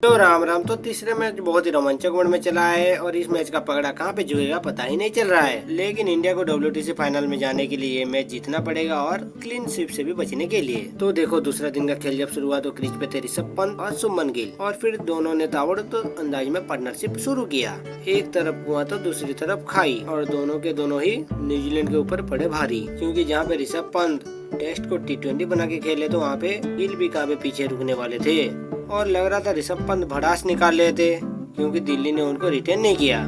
तो राम राम। तो तीसरे मैच बहुत ही रोमांचक मोड में चला है और इस मैच का पगड़ा कहां पे झुकेगा पता ही नहीं चल रहा है। लेकिन इंडिया को WTC फाइनल में जाने के लिए ये मैच जीतना पड़ेगा और क्लीन स्वीप से भी बचने के लिए। तो देखो दूसरा दिन का खेल जब शुरू हुआ तो क्रीज पे थे ऋषभ पंत और शुभमन गिल और फिर दोनों ने ताबड़तोड़ अंदाज में पार्टनरशिप शुरू किया। एक तरफ कुआं तो दूसरी तरफ खाई और दोनों के दोनों ही न्यूजीलैंड के ऊपर पड़े भारी, क्योंकि जहाँ पे ऋषभ पंत टेस्ट को T20 बना के खेले तो वहाँ पे गिल भी कहाँ पे पीछे रुकने वाले थे और लग रहा था ऋषभ पंत भड़ास निकाल लेते, क्योंकि दिल्ली ने उनको रिटेन नहीं किया।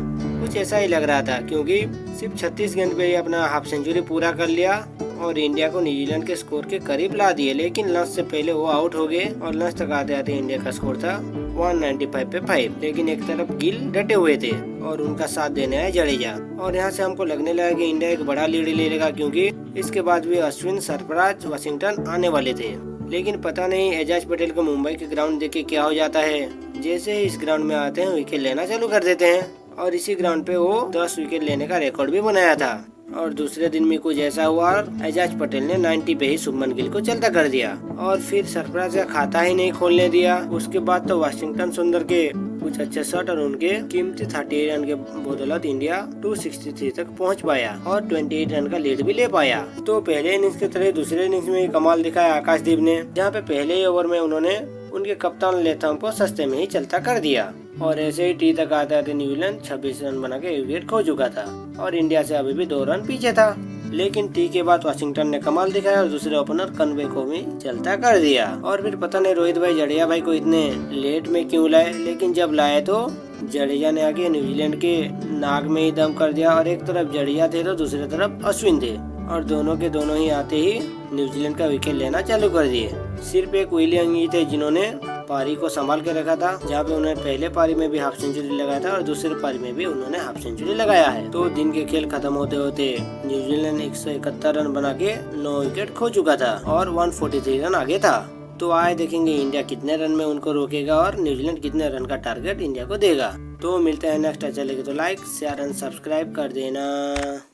कुछ ऐसा ही लग रहा था, क्योंकि सिर्फ 36 गेंद पे ही अपना हाफ सेंचुरी पूरा कर लिया और इंडिया को न्यूजीलैंड के स्कोर के करीब ला दिए। लेकिन लंच से पहले वो आउट हो गए और लंच तक आते आते इंडिया का स्कोर था 195 पे 5। लेकिन एक तरफ गिल डटे हुए थे और उनका साथ देने आए जडेजा और यहाँ से हमको लगने लगा कि इंडिया एक बड़ा लीड ले लेगा, क्योंकि इसके बाद भी अश्विन, सरफराज, वाशिंगटन आने वाले थे। लेकिन पता नहीं एजाज पटेल को मुंबई के ग्राउंड देख के क्या हो जाता है। जैसे ही इस ग्राउंड में आते हैं विकेट लेना चालू कर देते हैं और इसी ग्राउंड पे वो 10 विकेट लेने का रिकॉर्ड भी बनाया था। और दूसरे दिन में कुछ ऐसा हुआ और एजाज पटेल ने 90 पे ही शुभमन गिल को चलता कर दिया और फिर सरफराज का खाता ही नहीं खोलने दिया। उसके बाद तो वाशिंगटन सुंदर के कुछ अच्छे शॉट और उनके कीमती 38 रन के बदौलत इंडिया 263 तक पहुंच पाया और 28 रन का लीड भी ले पाया। तो पहले इनिंग्स की तरह दूसरे इनिंग्स में कमाल दिखाया आकाशदीप ने, जहां पे पहले ही ओवर में उन्होंने उनके कप्तान लेथम को सस्ते में ही चलता कर दिया और ऐसे ही टी तक आते आते न्यूजीलैंड 26 रन बना के विकेट खो चुका था और इंडिया से अभी भी 2 रन पीछे था। लेकिन टी के बाद वाशिंगटन ने कमाल दिखाया और दूसरे ओपनर कनवे को भी चलता कर दिया। और फिर पता नहीं रोहित भाई जडेजा भाई को इतने लेट में क्यों लाए, लेकिन जब लाए तो जडेजा ने आके न्यूजीलैंड के नाक में ही दम कर दिया और एक तरफ जडेजा थे तो दूसरी तरफ अश्विन थे और दोनों के दोनों ही आते ही न्यूजीलैंड का विकेट लेना चालू कर दिए। सिर्फ एक विलियम ही थे जिन्होंने पारी को संभाल के रखा था, जहाँ पे उन्होंने पहले पारी में भी हाफ सेंचुरी लगाया था और दूसरे पारी में भी उन्होंने हाफ सेंचुरी लगाया है। तो दिन के खेल खत्म होते होते न्यूजीलैंड 171 रन बना के 9 विकेट खो चुका था और 143 रन आगे था। तो आए देखेंगे इंडिया कितने रन में उनको रोकेगा और न्यूजीलैंड कितने रन का टारगेट इंडिया को देगा। तो मिलते हैं नेक्स्ट। अच्छा लगे तो लाइक, शेयर एंड सब्सक्राइब कर देना।